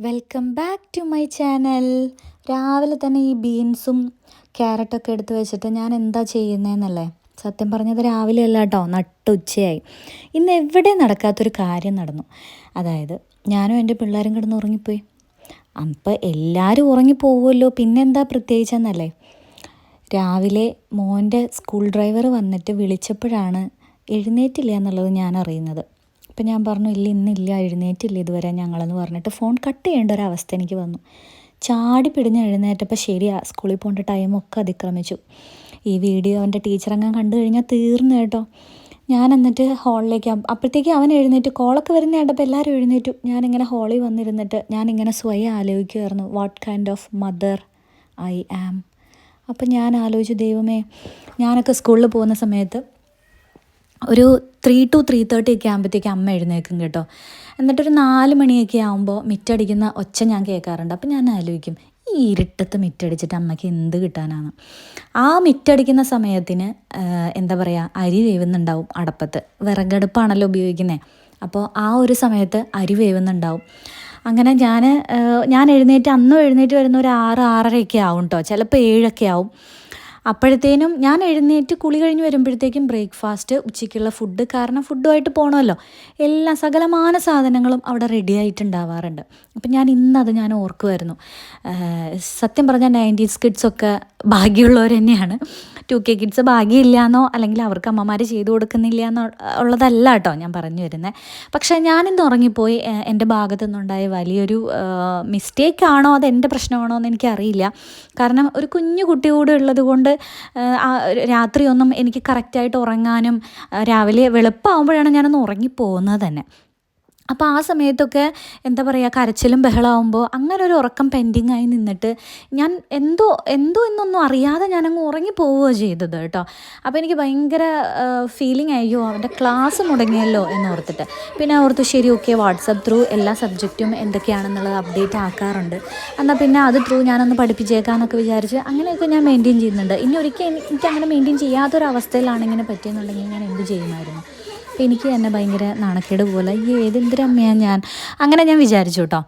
Welcome back to my channel. രാവിലെ തന്നെ ഈ ബീൻസും ക്യാരറ്റൊക്കെ എടുത്ത് വെച്ചിട്ട് ഞാൻ എന്താ ചെയ്യുന്നതെന്നല്ലേ? സത്യം പറഞ്ഞത് രാവിലെ അല്ല കേട്ടോ, നട്ടുച്ചയായി. ഇന്ന് എവിടെ നടക്കാത്തൊരു കാര്യം നടന്നു. അതായത് ഞാനും എൻ്റെ പിള്ളേരും കിടന്ന് ഉറങ്ങിപ്പോയി. അപ്പം എല്ലാവരും ഉറങ്ങിപ്പോവുമല്ലോ, പിന്നെന്താ പ്രത്യേകിച്ചെന്നല്ലേ? രാവിലെ മോൻ്റെ സ്കൂൾ ഡ്രൈവർ വന്നിട്ട് വിളിച്ചപ്പോഴാണ് എഴുന്നേറ്റില്ല എന്നുള്ളത് ഞാൻ അറിയുന്നത്. അപ്പം ഞാൻ പറഞ്ഞു, ഇല്ല ഇന്നില്ല, എഴുന്നേറ്റില്ല ഇതുവരെ ഞങ്ങളെന്ന് പറഞ്ഞിട്ട് ഫോൺ കട്ട് ചെയ്യേണ്ട ഒരവസ്ഥ എനിക്ക് വന്നു. ചാടി പിടിഞ്ഞ് എഴുന്നേറ്റപ്പോൾ ശരിയാ, സ്കൂളിൽ പോകേണ്ട ടൈമൊക്കെ അതിക്രമിച്ചു. ഈ വീഡിയോ അവൻ്റെ ടീച്ചറങ്ങാൻ കണ്ടു കഴിഞ്ഞാൽ തീർന്നു കേട്ടോ. ഞാൻ എന്നിട്ട് ഹാളിലേക്ക്, അപ്പോഴത്തേക്ക് അവൻ എഴുന്നേറ്റു. കോളൊക്കെ വരുന്ന കണ്ടപ്പോൾ എല്ലാവരും എഴുന്നേറ്റു. ഞാനിങ്ങനെ ഹാളിൽ വന്നിരുന്നിട്ട് ഞാനിങ്ങനെ സ്വയം ആലോചിക്കുമായിരുന്നു, what kind of mother I am. അപ്പം ഞാൻ ആലോചിച്ചു, ദൈവമേ, ഞാനൊക്കെ സ്കൂളിൽ പോകുന്ന സമയത്ത് ഒരു 3 to 3:30 ഒക്കെ ആകുമ്പോഴത്തേക്ക് അമ്മ എഴുന്നേൽക്കും കേട്ടോ. എന്നിട്ടൊരു 4 മണിയൊക്കെ ആകുമ്പോൾ മിറ്റടിക്കുന്ന ഒച്ച ഞാൻ കേൾക്കാറുണ്ട്. അപ്പം ഞാൻ ആലോചിക്കും, ഈ ഇരുട്ടത്ത് മിറ്റടിച്ചിട്ട് അമ്മയ്ക്ക് എന്ത് കിട്ടാനാണ്? ആ മിറ്റടിക്കുന്ന സമയത്തിന് എന്താ പറയുക, അരി വേവുന്നുണ്ടാവും അടുപ്പത്ത്. വിറകടുപ്പാണല്ലോ ഉപയോഗിക്കുന്നത്. അപ്പോൾ ആ ഒരു സമയത്ത് അരി വേവുന്നുണ്ടാവും. അങ്ങനെ ഞാൻ അന്നും എഴുന്നേറ്റ് വരുന്ന ഒരു 6-6:30 ആവും കേട്ടോ, ചിലപ്പോൾ 7 ആവും. അപ്പോഴത്തേനും ഞാൻ എഴുന്നേറ്റ് കുളി കഴിഞ്ഞ് വരുമ്പോഴത്തേക്കും ബ്രേക്ക്ഫാസ്റ്റ്, ഉച്ചയ്ക്കുള്ള ഫുഡ്, കാരണം ഫുഡുമായിട്ട് പോകണമല്ലോ, എല്ലാ സകലമാന സാധനങ്ങളും അവിടെ റെഡി ആയിട്ടുണ്ടാവാറുണ്ട്. അപ്പം ഞാൻ ഓർക്കുമായിരുന്നു, സത്യം പറഞ്ഞാൽ 90s കിഡ്സൊക്കെ ഭാഗ്യമുള്ളവർ തന്നെയാണ്. 2K കിഡ്സ് ഭാഗ്യമില്ലയെന്നോ അല്ലെങ്കിൽ അവർക്ക് അമ്മമാർ ചെയ്തു കൊടുക്കുന്നില്ല എന്നോ ഉള്ളതല്ല കേട്ടോ ഞാൻ പറഞ്ഞു വരുന്നത്. പക്ഷേ ഞാനിന്ന് ഉറങ്ങിപ്പോയി. എൻ്റെ ഭാഗത്തു നിന്നുണ്ടായ വലിയൊരു മിസ്റ്റേക്കാണോ അതെൻ്റെ പ്രശ്നമാണോ എന്ന് എനിക്കറിയില്ല. കാരണം ഒരു കുഞ്ഞു കുട്ടി കൂടെ ഉള്ളത് കൊണ്ട് രാത്രിയൊന്നും എനിക്ക് കറക്റ്റായിട്ട് ഉറങ്ങാനും, രാവിലെ വെളുപ്പാകുമ്പോഴാണ് ഞാനൊന്ന് ഉറങ്ങിപ്പോകുന്നത് തന്നെ. അപ്പോൾ ആ സമയത്തൊക്കെ എന്താ പറയുക, കരച്ചിലും ബഹളമാകുമ്പോൾ അങ്ങനെ ഒരു ഉറക്കം പെൻഡിങ്ങായി നിന്നിട്ട് ഞാൻ എന്തോ എന്നൊന്നും അറിയാതെ ഞാനങ്ങ് ഉറങ്ങിപ്പോവുകയോ ചെയ്തത് കേട്ടോ. അപ്പോൾ എനിക്ക് ഭയങ്കര ഫീലിംഗ് ആയോ, അവൻ്റെ ക്ലാസ് മുടങ്ങിയല്ലോ എന്നോർത്തിട്ട്. പിന്നെ ഓർത്തു, ശരി ഓക്കെ, വാട്സപ്പ് ത്രൂ എല്ലാ സബ്ജക്റ്റും എന്തൊക്കെയാണെന്നുള്ളത് അപ്ഡേറ്റ് ആക്കാറുണ്ട്, എന്നാൽ പിന്നെ അത് ത്രൂ ഞാനൊന്ന് പഠിപ്പിച്ചേക്കാമെന്നൊക്കെ വിചാരിച്ച് അങ്ങനെയൊക്കെ ഞാൻ മെയിൻറ്റെയിൻ ചെയ്യുന്നുണ്ട്. ഇനി ഒരിക്കൽ എനിക്ക് അങ്ങനെ മെയിൻറ്റെയിൻ ചെയ്യാത്തൊരവസ്ഥയിലാണ് ഇങ്ങനെ പറ്റിയെന്നുണ്ടെങ്കിൽ ഞാൻ എന്ത് ചെയ്യുമായിരുന്നു? അപ്പോൾ എനിക്ക് തന്നെ ഭയങ്കര നാണക്കേട് പോലെ, ഈ ഏതെന്തൊരമ്മയാണ് ഞാൻ, അങ്ങനെ ഞാൻ വിചാരിച്ചു കേട്ടോ.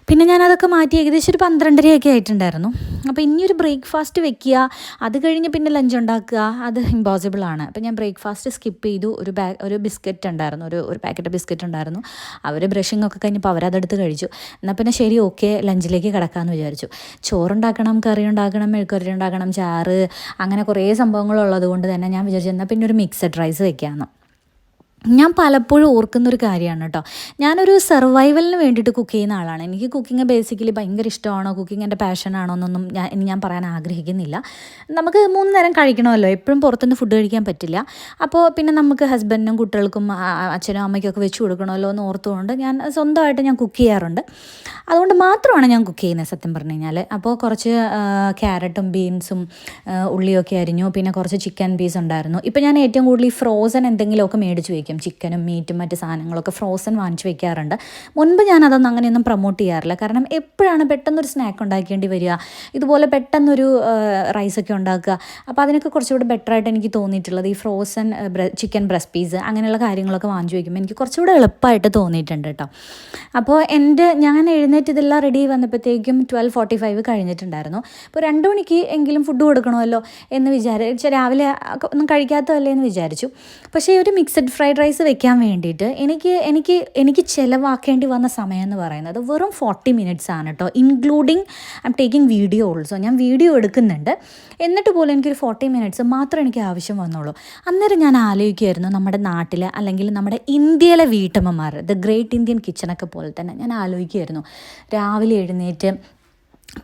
പിന്നെ ഞാനതൊക്കെ മാറ്റി ഏകദേശം ഒരു 12:30 ആയിട്ടുണ്ടായിരുന്നു. അപ്പോൾ ഇനിയൊരു ബ്രേക്ക്ഫാസ്റ്റ് വെക്കുക, അത് കഴിഞ്ഞ് പിന്നെ ലഞ്ച് ഉണ്ടാക്കുക, അത് ഇമ്പോസിബിളാണ്. അപ്പോൾ ഞാൻ ബ്രേക്ക്ഫാസ്റ്റ് സ്കിപ്പ് ചെയ്തു. ഒരു ബിസ്ക്കറ്റ് ഉണ്ടായിരുന്നു, ഒരു പാക്കറ്റ് ബിസ്ക്കറ്റ് ഉണ്ടായിരുന്നു. അവർ ബ്രഷിംഗ് ഒക്കെ കഴിഞ്ഞപ്പോൾ അവരതെടുത്ത് കഴിച്ചു. എന്നാൽ പിന്നെ ശരി ഓക്കെ, ലഞ്ചിലേക്ക് കിടക്കാമെന്ന് വിചാരിച്ചു. ചോറുണ്ടാക്കണം, കറി ഉണ്ടാക്കണം, മെഴുക്കുവരട്ടി ഉണ്ടാക്കണം, ചാറ്, അങ്ങനെ കുറേ സംഭവങ്ങളുള്ളത് കൊണ്ട് തന്നെ ഞാൻ വിചാരിച്ചു എന്നാൽ പിന്നെ ഒരു മിക്സഡ് റൈസ് വെക്കാമെന്ന്. ഞാൻ പലപ്പോഴും ഓർക്കുന്നൊരു കാര്യമാണ് കേട്ടോ, ഞാനൊരു സർവൈവലിന് വേണ്ടിയിട്ട് കുക്ക് ചെയ്യുന്ന ആളാണ്. എനിക്ക് കുക്കിംഗ് ബേസിക്കലി ഭയങ്കര ഇഷ്ടമാണോ, കുക്കിംഗ് എൻ്റെ പാഷനാണോ എന്നൊന്നും ഞാൻ പറയാൻ ആഗ്രഹിക്കുന്നില്ല. നമുക്ക് 3 നേരം കഴിക്കണമല്ലോ, എപ്പോഴും പുറത്തുനിന്ന് ഫുഡ് കഴിക്കാൻ പറ്റില്ല. അപ്പോൾ പിന്നെ നമുക്ക് ഹസ്ബൻഡിനും കുട്ടികൾക്കും അച്ഛനും അമ്മയ്ക്കൊക്കെ വെച്ച് കൊടുക്കണമല്ലോ എന്ന് ഓർത്തുകൊണ്ട് ഞാൻ സ്വന്തമായിട്ട് കുക്ക് ചെയ്യാറുണ്ട്. അതുകൊണ്ട് മാത്രമാണ് ഞാൻ കുക്ക് ചെയ്യുന്നത് സത്യം പറഞ്ഞു കഴിഞ്ഞാൽ. അപ്പോൾ കുറച്ച് ക്യാരറ്റും ബീൻസും ഉള്ളിയൊക്കെ അരിഞ്ഞു, പിന്നെ കുറച്ച് ചിക്കൻ പീസ് ഉണ്ടായിരുന്നു. ഇപ്പോൾ ഞാൻ ഏറ്റവും കൂടുതൽ ഈ ഫ്രോസൺ എന്തെങ്കിലുമൊക്കെ മേടിച്ച് വയ്ക്കും. ചിക്കനും മീറ്റും മറ്റ് സാധനങ്ങളൊക്കെ ഫ്രോസൺ വാങ്ങിച്ച് വെക്കാറുണ്ട്. മുൻപ് ഞാനതൊന്നും അങ്ങനെയൊന്നും പ്രൊമോട്ട് ചെയ്യാറില്ല, കാരണം എപ്പോഴാണ് പെട്ടെന്നൊരു സ്നാക്ക് ഉണ്ടാക്കേണ്ടി വരിക, ഇതുപോലെ പെട്ടെന്നൊരു റൈസൊക്കെ ഉണ്ടാക്കുക. അപ്പോൾ അതിനൊക്കെ കുറച്ചുകൂടി ബെറ്ററായിട്ട് എനിക്ക് തോന്നിയിട്ടുള്ളത് ഈ ഫ്രോസൺ ചിക്കൻ ബ്രസ്റ്റ് പീസ് അങ്ങനെയുള്ള കാര്യങ്ങളൊക്കെ വാങ്ങിച്ച് വയ്ക്കുമ്പോൾ എനിക്ക് കുറച്ചുകൂടെ എളുപ്പമായിട്ട് തോന്നിയിട്ടുണ്ട് കേട്ടോ. അപ്പോൾ ഞാൻ എഴുന്നേറ്റ് ഇതെല്ലാം റെഡി വന്നപ്പോഴത്തേക്കും 12:45 കഴിഞ്ഞിട്ടുണ്ടായിരുന്നു. അപ്പോൾ 2 മണിക്ക് എങ്കിലും ഫുഡ് കൊടുക്കണമല്ലോ എന്ന് വിചാരിച്ച്, രാവിലെ ഒന്നും കഴിക്കാത്തതല്ലേ എന്ന് വിചാരിച്ചു. പക്ഷേ ഒരു മിക്സഡ് ഫ്രൈഡ് റൈസ് വെക്കാൻ വേണ്ടിയിട്ട് എനിക്ക് ചിലവാക്കേണ്ടി വന്ന സമയം എന്ന് പറയുന്നത് വെറും 40 മിനിറ്റ്സ് ആണ് കേട്ടോ, including I am taking video also. ഞാൻ വീഡിയോ എടുക്കുന്നുണ്ട്, എന്നിട്ട് പോലും എനിക്കൊരു 40 മിനിറ്റ്സ് മാത്രമേ എനിക്ക് ആവശ്യം വന്നുള്ളൂ. അന്നേരം ഞാൻ ആലോചിക്കുമായിരുന്നു, നമ്മുടെ നാട്ടിൽ അല്ലെങ്കിൽ നമ്മുടെ ഇന്ത്യയിലെ വീട്ടമ്മമാർ, ദ ഗ്രേറ്റ് ഇന്ത്യൻ കിച്ചണൊക്കെ പോലെ തന്നെ ഞാൻ ആലോചിക്കുമായിരുന്നു, രാവിലെ എഴുന്നേറ്റ്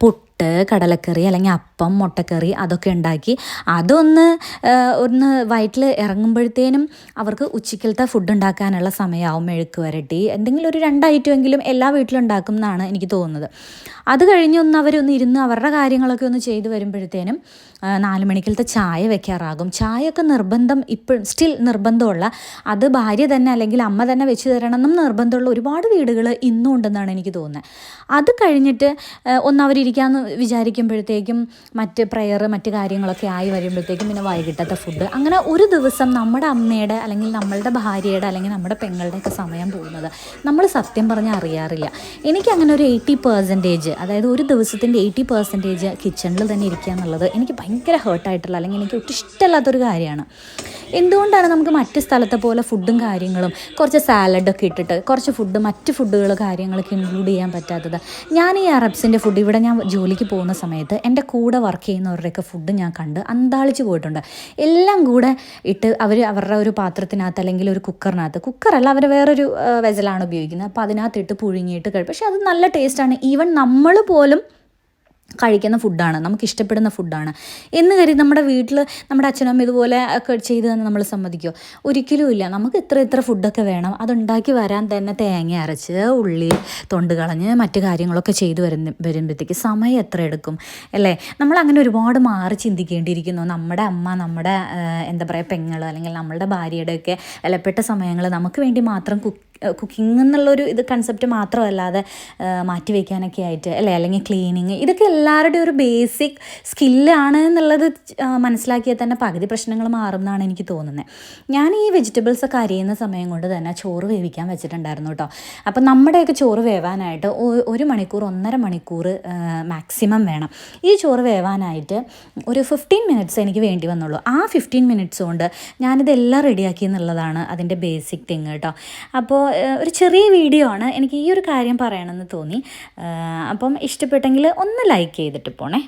പുട്ട്, കടലക്കറി അല്ലെങ്കിൽ അപ്പം, മുട്ടക്കറി അതൊക്കെ ഉണ്ടാക്കി ഒന്ന് വയറ്റിൽ ഇറങ്ങുമ്പോഴത്തേനും അവർക്ക് ഉച്ചക്കലത്തെ ഫുഡ് ഉണ്ടാക്കാനുള്ള സമയമാവും. മെഴുക്ക് വരട്ടി എന്തെങ്കിലും ഒരു 2 ഐറ്റമെങ്കിലും എല്ലാ വീട്ടിലും ഉണ്ടാക്കും എന്നാണ് എനിക്ക് തോന്നുന്നത്. അത് കഴിഞ്ഞ് അവരൊന്ന് ഇരുന്ന് അവരുടെ കാര്യങ്ങളൊക്കെ ഒന്ന് ചെയ്ത് വരുമ്പോഴത്തേനും 4 മണിക്കലത്തെ ചായ വെക്കാറാകും. ചായയൊക്കെ നിർബന്ധം, ഇപ്പോഴും സ്റ്റിൽ നിർബന്ധമുള്ള, അത് ഭാര്യ തന്നെ അല്ലെങ്കിൽ അമ്മ തന്നെ വെച്ച് തരണമെന്നും നിർബന്ധമുള്ള ഒരുപാട് വീടുകൾ ഇന്നും ഉണ്ടെന്നാണ് എനിക്ക് തോന്നുന്നത്. അത് കഴിഞ്ഞിട്ട് അവരിരിക്കാമെന്ന് വിചാരിക്കുമ്പോഴത്തേക്കും മറ്റ് പ്രയർ മറ്റ് കാര്യങ്ങളൊക്കെ ആയി വരുമ്പോഴത്തേക്കും പിന്നെ വൈകിട്ടത്തെ ഫുഡ്, അങ്ങനെ ഒരു ദിവസം നമ്മുടെ അമ്മയുടെ അല്ലെങ്കിൽ നമ്മളുടെ ഭാര്യയുടെ അല്ലെങ്കിൽ നമ്മുടെ പെങ്ങളുടെയൊക്കെ സമയം പോകുന്നത് നമ്മൾ സത്യം പറഞ്ഞാൽ അറിയാറില്ല. എനിക്കങ്ങനെ ഒരു 80%, അതായത് ഒരു ദിവസത്തിൻ്റെ 80% കിച്ചണിൽ തന്നെ ഇരിക്കുക എന്നുള്ളത് എനിക്ക് ഭയങ്കര ഹേർട്ടായിട്ടുള്ള അല്ലെങ്കിൽ എനിക്ക് ഒട്ടും ഇഷ്ടമല്ലാത്തൊരു കാര്യമാണ്. എന്തുകൊണ്ടാണ് നമുക്ക് മറ്റ് സ്ഥലത്തെ പോലെ ഫുഡും കാര്യങ്ങളും കുറച്ച് സാലഡൊക്കെ ഇട്ടിട്ട് കുറച്ച് ഫുഡ് മറ്റ് ഫുഡുകൾ കാര്യങ്ങളൊക്കെ ഇൻക്ലൂഡ് ചെയ്യാൻ പറ്റാത്തത്? ഞാൻ ഈ അറബ്സിൻ്റെ ഫുഡ് ഇവിടെ ഞാൻ ജോലിക്ക് പോകുന്ന സമയത്ത് എൻ്റെ കൂടെ വർക്ക് ചെയ്യുന്നവരുടെയൊക്കെ ഫുഡ് ഞാൻ കണ്ട് അന്താളിച്ച് പോയിട്ടുണ്ട്. എല്ലാം കൂടെ ഇട്ട് അവരുടെ ഒരു പാത്രത്തിനകത്ത് അല്ലെങ്കിൽ ഒരു കുക്കറല്ല, അവർ വേറൊരു വെസലാണ് ഉപയോഗിക്കുന്നത്. അപ്പോൾ അതിനകത്തിട്ട് പുഴുങ്ങിയിട്ട് കഴിയും. പക്ഷേ അത് നല്ല ടേസ്റ്റാണ്. ഈവൻ നമ്മൾ പോലും കഴിക്കുന്ന ഫുഡാണ്, നമുക്ക് ഇഷ്ടപ്പെടുന്ന ഫുഡാണ് എന്ന് കരുതി നമ്മുടെ വീട്ടിൽ നമ്മുടെ അച്ഛനമ്മ ഇതുപോലെ ഒക്കെ ചെയ്ത് തന്നെ നമ്മൾ സമ്മതിക്കുമോ? ഒരിക്കലും ഇല്ല. നമുക്ക് ഇത്ര ഫുഡൊക്കെ വേണം, അതുണ്ടാക്കി വരാൻ തന്നെ തേങ്ങ അരച്ച് ഉള്ളി തൊണ്ട് കളഞ്ഞ് മറ്റു കാര്യങ്ങളൊക്കെ ചെയ്ത് വരുമ്പോഴത്തേക്ക് സമയം എത്ര എടുക്കും അല്ലേ? നമ്മളങ്ങനെ ഒരുപാട് മാറി ചിന്തിക്കേണ്ടിയിരിക്കുന്നു. നമ്മുടെ അമ്മ, നമ്മുടെ എന്താ പറയുക പെങ്ങൾ അല്ലെങ്കിൽ നമ്മളുടെ ഭാര്യയുടെയൊക്കെ വിലപ്പെട്ട സമയങ്ങൾ നമുക്ക് വേണ്ടി മാത്രം കുക്കിംഗ് എന്നുള്ളൊരു കൺസെപ്റ്റ് മാത്രമല്ലാതെ മാറ്റി വയ്ക്കാനൊക്കെ ആയിട്ട് അല്ലേ, അല്ലെങ്കിൽ ക്ലീനിങ്, ഇതൊക്കെ എല്ലാവരുടെയും ഒരു ബേസിക് സ്കില്ലാണ് എന്നുള്ളത് മനസ്സിലാക്കിയാൽ തന്നെ പകുതി പ്രശ്നങ്ങൾ മാറുമെന്നാണ് എനിക്ക് തോന്നുന്നത്. ഞാൻ ഈ വെജിറ്റബിൾസൊക്കെ അരിയുന്ന സമയം കൊണ്ട് തന്നെ ചോറ് വേവിക്കാൻ വെച്ചിട്ടുണ്ടായിരുന്നു കേട്ടോ. അപ്പം നമ്മുടെയൊക്കെ ചോറ് വേവാനായിട്ട് 1 മണിക്കൂർ 1.5 മണിക്കൂർ മാക്സിമം വേണം. ഈ ചോറ് വേവാനായിട്ട് ഒരു 15 മിനിറ്റ്സ് എനിക്ക് വേണ്ടി വന്നുള്ളൂ. ആ 15 മിനിറ്റ്സ് കൊണ്ട് ഞാനിതെല്ലാം റെഡിയാക്കി എന്നുള്ളതാണ് അതിൻ്റെ ബേസിക് തിങ് കേട്ടോ. അപ്പോൾ ഒരു ചെറിയ വീഡിയോ ആണ്, എനിക്ക് ഈ ഒരു കാര്യം പറയണമെന്ന് തോന്നി. അപ്പം ഇഷ്ടപ്പെട്ടെങ്കിൽ ഒന്ന് ലൈക്ക് ചെയ്തിട്ട് പോണേ.